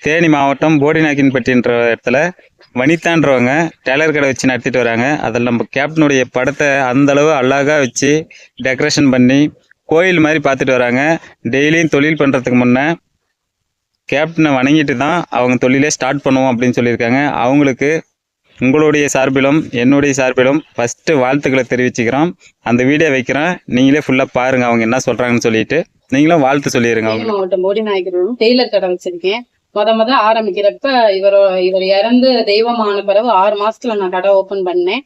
தேனி மாவட்டம் போடிநாயக்கன்பட்டின்ற இடத்துல வனிதான்றவங்க டெய்லர் கடை வச்சு நடத்திட்டு வராங்க. அதில் நம்ம கேப்டனுடைய படத்தை அந்தளவு அழகாக வச்சு டெக்கரேஷன் பண்ணி கோயில் மாதிரி பார்த்துட்டு வராங்க. டெய்லியும் தொழில் பண்ணுறதுக்கு முன்னே கேப்டனை வணங்கிட்டு தான் அவங்க தொழிலே ஸ்டார்ட் பண்ணுவோம் அப்படின்னு சொல்லியிருக்காங்க. அவங்களுக்கு உங்களுடைய சார்பிலும் என்னுடைய சார்பிலும் ஃபஸ்ட்டு வாழ்த்துக்களை தெரிவிச்சுக்கிறோம். அந்த வீடியோ வைக்கிறேன், நீங்களே ஃபுல்லாக பாருங்கள் அவங்க என்ன சொல்கிறாங்கன்னு சொல்லிட்டு நீங்களும் வாழ்த்து சொல்லிடுங்க. அவங்க மாவட்டம் போடிநாயக்கரும் டெய்லர் கடை வச்சிருக்கேன். முத ஆரம்பிக்கிறப்ப இவர் இறந்து தெய்வமான பிறகு 6 மாசத்துல நான் கடை ஓபன் பண்ணேன்.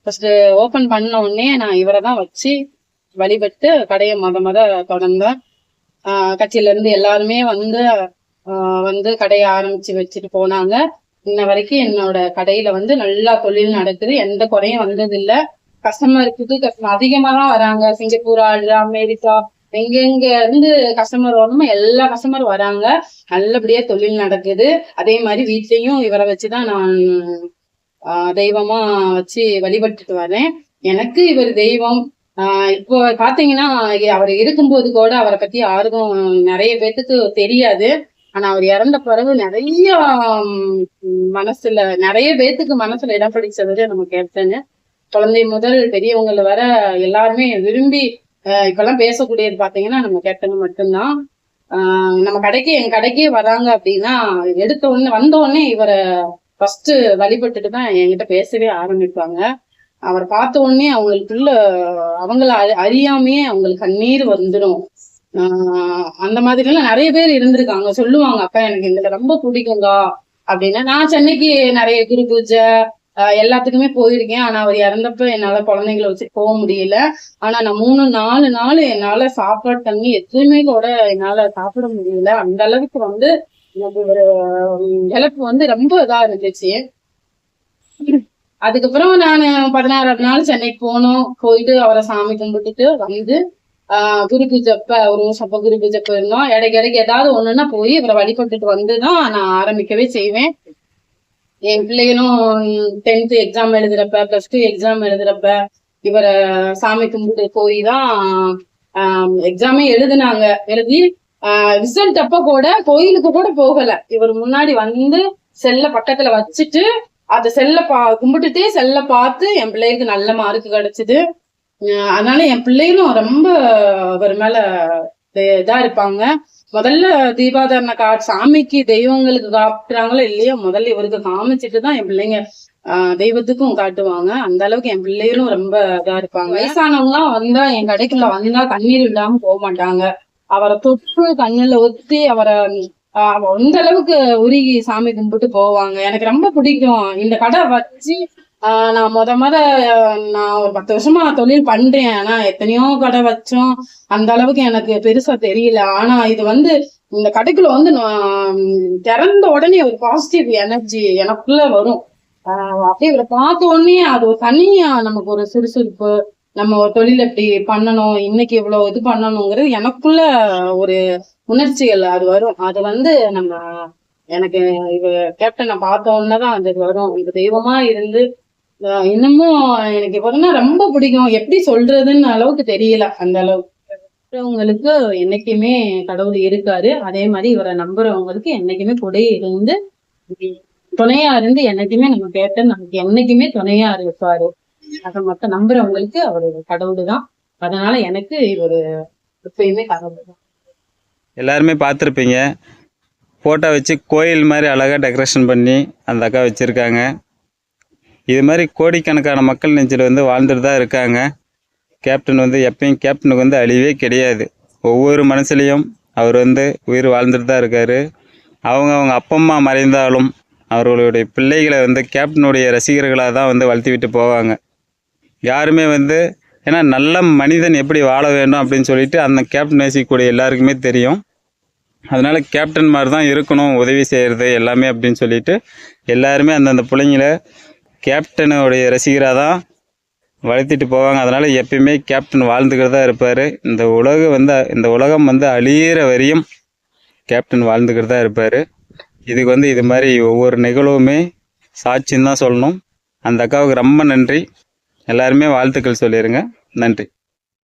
ஃபர்ஸ்ட் ஓபன் பண்ண உடனே நான் இவரை தான் வச்சு வழிபட்டு கடையை முத தொடர்ந்தேன். கட்சியில இருந்து எல்லாருமே வந்து கடையை ஆரம்பிச்சு வச்சுட்டு போனாங்க. இன்ன வரைக்கும் என்னோட கடையில நல்லா தொழில் நடக்குது, எந்த குறையும் வந்தது இல்ல. கஸ்டமருக்கு அதிகமா தான் வராங்க. சிங்கப்பூர், அமெரிக்கா, எங்க இருந்து கஸ்டமர் வரணுமோ எல்லா கஸ்டமரும் வராங்க. நல்லபடியா தொழில் நடக்குது. அதே மாதிரி வீட்லயும் இவரை வச்சுதான் நான் தெய்வமா வச்சு வழிபட்டுட்டு வரேன். எனக்கு இவர் தெய்வம். இப்போ பாத்தீங்கன்னா அவர் இருக்கும்போது கூட அவரை பத்தி யாருக்கும் நிறைய பேத்துக்கு தெரியாது. ஆனா அவர் இறந்த பிறகு நிறைய பேத்துக்கு மனசுல இடம் பிடிச்சது நம்ம கேப்டன். குழந்தை முதல் பெரியவங்கள வர எல்லாருமே விரும்பி இப்பெல்லாம் பேசக்கூடியது பாத்தீங்கன்னா நம்ம கேப்டன் மட்டும்தான். நம்ம என் கடைக்கே வராங்க அப்படின்னா வந்த உடனே இவரை ஃபர்ஸ்ட் வழிபட்டுட்டு தான் என்கிட்ட பேசவே ஆரம்பிப்பாங்க. அவரை பார்த்த உடனே அவங்கள அறியாமையே அவங்களுக்கு கண்ணீர் வந்துடும். அந்த மாதிரி எல்லாம் நிறைய பேர் இருந்திருக்காங்க. சொல்லுவாங்க, அக்கா எனக்கு இதுல ரொம்ப பிடிக்குங்க அப்படின்னா. நான் சென்னைக்கு நிறைய குரு பூஜை எல்லாத்துக்குமே போயிருக்கேன். ஆனா அவர் இறந்தப்ப என்னால குழந்தைங்களை வச்சு போக முடியல. ஆனா நான் 3-4 நாள் என்னால சாப்பாடு தண்ணி எதுவுமே கூட என்னால சாப்பிட முடியல. அந்த அளவுக்கு எனக்கு ஒரு இழப்பு ரொம்ப இதா இருந்துச்சு. அதுக்கப்புறம் நான் 16ஆவது நாள் சென்னைக்கு போயிட்டு அவரை சாமி கும்பிட்டுட்டு குரு பூஜைப்ப ஒரு அப்ப குரு பூஜை போயிருந்தோம். இடைக்கு ஏதாவது ஒண்ணுன்னா போய் இவரை வழிபட்டுட்டு வந்துதான் நான் ஆரம்பிக்கவே செய்வேன். என் பிள்ளைகளும் 10th எக்ஸாம் எழுதுறப்ப, +2 எக்ஸாம் எழுதுறப்ப இவரை சாமி கும்பிட்டு போய் தான் எக்ஸாமே எழுதி ரிசல்ட் அப்ப கூட கோயிலுக்கு கூட போகல. இவர் முன்னாடி செல்ல பக்கத்துல வச்சுட்டு அந்த செல்ல கும்பிட்டுட்டே செல்ல பார்த்து என் பிள்ளைகளுக்கு நல்ல மார்க் கிடைச்சது. அதனால என் பிள்ளைகளும் ரொம்ப அவர் மேல இதா இருப்பாங்க. முதல்ல தீபாதாரண சாமிக்கு தெய்வங்களுக்கு காட்டுறாங்களோ இல்லையோ, முதல்ல இவருக்கு காமிச்சிட்டு தான் என் பிள்ளைங்க தெய்வத்துக்கும் காட்டுவாங்க. அந்த அளவுக்கு என் பிள்ளைகளும் ரொம்ப இதா இருப்பாங்க. வயசானவங்க எல்லாம் என் கடைக்குள்ள கண்ணீர் இல்லாம போக மாட்டாங்க. அவரை தொட்டு கண்ணுல ஒத்தி அவரை அந்த அளவுக்கு உருகி சாமி கும்பிட்டு போவாங்க. எனக்கு ரொம்ப பிடிக்கும். இந்த கடை வச்சு நான் நான் ஒரு 10 வருஷமா தொழில் பண்றேன். ஆனா எத்தனையோ கடை வச்சோம், அந்த அளவுக்கு எனக்கு பெருசா தெரியல. ஆனா இது இந்த கடைக்குள்ள நான் திறந்த உடனே ஒரு பாசிட்டிவ் எனர்ஜி எனக்குள்ள வரும். அப்படியே இவரை பார்த்த உடனே அது ஒரு தனியா நமக்கு ஒரு சுறுசுறுப்பு, நம்ம ஒரு தொழில் எப்படி பண்ணணும், இன்னைக்கு இவ்வளவு இது பண்ணணுங்கிறது எனக்குள்ள ஒரு உணர்ச்சிகள் அது வரும். அது எனக்கு கேப்டனை பார்த்த உடனேதான் அது வரும். இது தெய்வமா இருந்து இன்னமும் எனக்கு இப்போதான் ரொம்ப பிடிக்கும். எப்படி சொல்றதுன்னு அளவுக்கு தெரியல. அந்த அளவுக்கு என்னைக்குமே கடவுள் இருக்காரு. அதே மாதிரி இவரை நம்புறவங்களுக்கு என்னைக்குமே கூட இருந்து துணையா இருந்து என்னைக்குமே நம்ம கேப்டன் நமக்கு என்னைக்குமே துணையா இருப்பாரு. அதை மட்டும் நம்புறவங்களுக்கு அவரு கடவுள் தான். அதனால எனக்கு இவரு எப்பயுமே கடவுள் தான். எல்லாருமே பார்த்துருப்பீங்க, போட்டோ வச்சு கோயில் மாதிரி அழகா டெக்கரேஷன் பண்ணி அந்த அக்கா வச்சிருக்காங்க. இது மாதிரி கோடிக்கணக்கான மக்கள் நெஞ்சில் வாழ்ந்துட்டு தான் இருக்காங்க. கேப்டன் எப்பயும் கேப்டனுக்கு அழிவே கிடையாது. ஒவ்வொரு மனசுலையும் அவர் உயிர் வாழ்ந்துட்டு தான் இருக்கார். அவங்க அப்பா அம்மா மறைந்தாலும் அவர்களுடைய பிள்ளைகளை கேப்டனுடைய ரசிகர்களாக தான் வளர்த்தி விட்டு போவாங்க. யாருமே ஏன்னா நல்ல மனிதன் எப்படி வாழ வேண்டும் அப்படின்னு சொல்லிட்டு அந்த கேப்டன் நேசிக்கக்கூடிய எல்லாருக்குமே தெரியும். அதனால் கேப்டன் மாதிரி தான் இருக்கணும், உதவி செய்கிறது எல்லாமே அப்படின்னு சொல்லிட்டு எல்லாருமே அந்தந்த பிள்ளைங்கள கேப்டனுடைய ரசிகராக தான் வளர்த்திட்டு போவாங்க. அதனால் எப்பயுமே கேப்டன் வாழ்ந்துக்கிறதா இருப்பார். இந்த உலகம் அழியிற வரையும் கேப்டன் வாழ்ந்துக்கிறதா இருப்பார். இதுக்கு இது மாதிரி ஒவ்வொரு நிகழ்வுமே சாட்சின்னு தான் சொல்லணும். அந்த அக்காவுக்கு ரொம்ப நன்றி. எல்லாருமே வாழ்த்துக்கள் சொல்லிடுங்க. நன்றி.